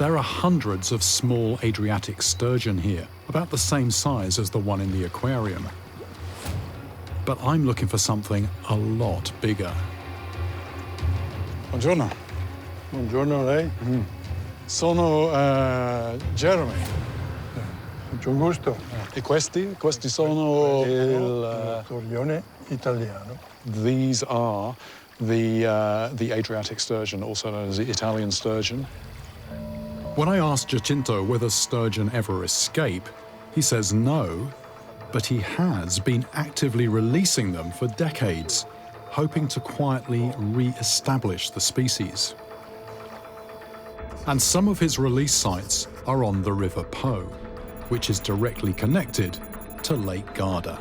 There are hundreds of small Adriatic sturgeon here, about the same size as the one in the aquarium. But I'm looking for something a lot bigger. Buongiorno. Buongiorno a lei. Sono Jeremy. Mucho gusto. E questi sono Il torrione italiano. These are the Adriatic sturgeon, also known as the Italian sturgeon. When I asked Giacinto whether sturgeon ever escape, he says no, but he has been actively releasing them for decades, hoping to quietly re-establish the species. And some of his release sites are on the River Po, which is directly connected to Lake Garda.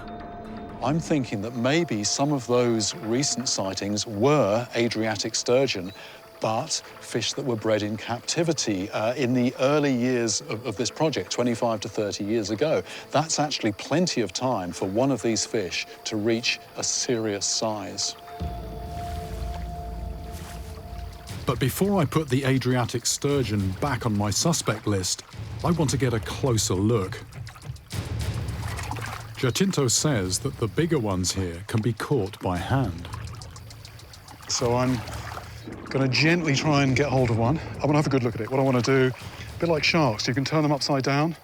I'm thinking that maybe some of those recent sightings were Adriatic sturgeon, but fish that were bred in captivity in the early years of this project, 25 to 30 years ago. That's actually plenty of time for one of these fish to reach a serious size. But before I put the Adriatic sturgeon back on my suspect list, I want to get a closer look. Giacinto says that the bigger ones here can be caught by hand. So I'm going to gently try and get hold of one. I want to have a good look at it. What I want to do, a bit like sharks, you can turn them upside down,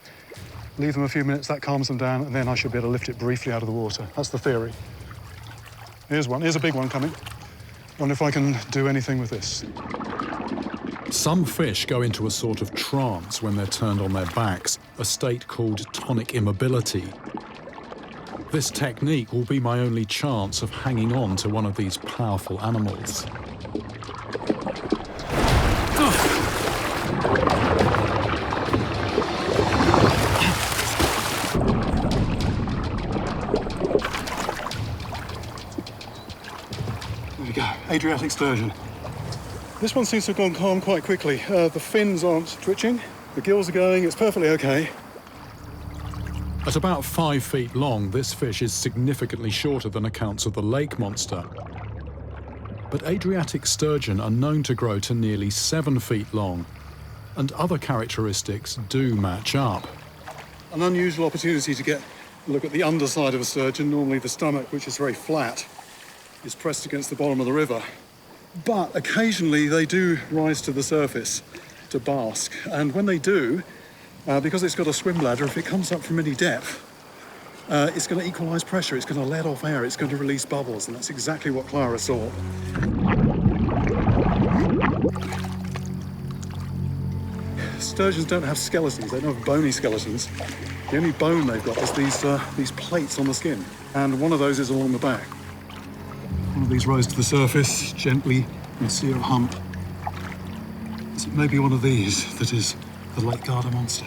leave them a few minutes, that calms them down, and then I should be able to lift it briefly out of the water. That's the theory. Here's one. Here's a big one coming. Wonder if I can do anything with this. Some fish go into a sort of trance when they're turned on their backs, a state called tonic immobility. This technique will be my only chance of hanging on to one of these powerful animals. There we go, Adriatic sturgeon. This one seems to have gone calm quite quickly. The fins aren't twitching, the gills are going, it's perfectly okay. At about 5 feet long, this fish is significantly shorter than accounts of the lake monster. But Adriatic sturgeon are known to grow to nearly 7 feet long, and other characteristics do match up. An unusual opportunity to get a look at the underside of a sturgeon. Normally the stomach, which is very flat, is pressed against the bottom of the river. But occasionally they do rise to the surface to bask, and when they do, because it's got a swim bladder, if it comes up from any depth, it's going to equalise pressure, it's going to let off air, it's going to release bubbles, and that's exactly what Clara saw. Sturgeons don't have skeletons, they don't have bony skeletons. The only bone they've got is these plates on the skin, and one of those is along the back. One of these rose to the surface, gently, you can see a hump. It may be one of these that is the Lake Garda Monster.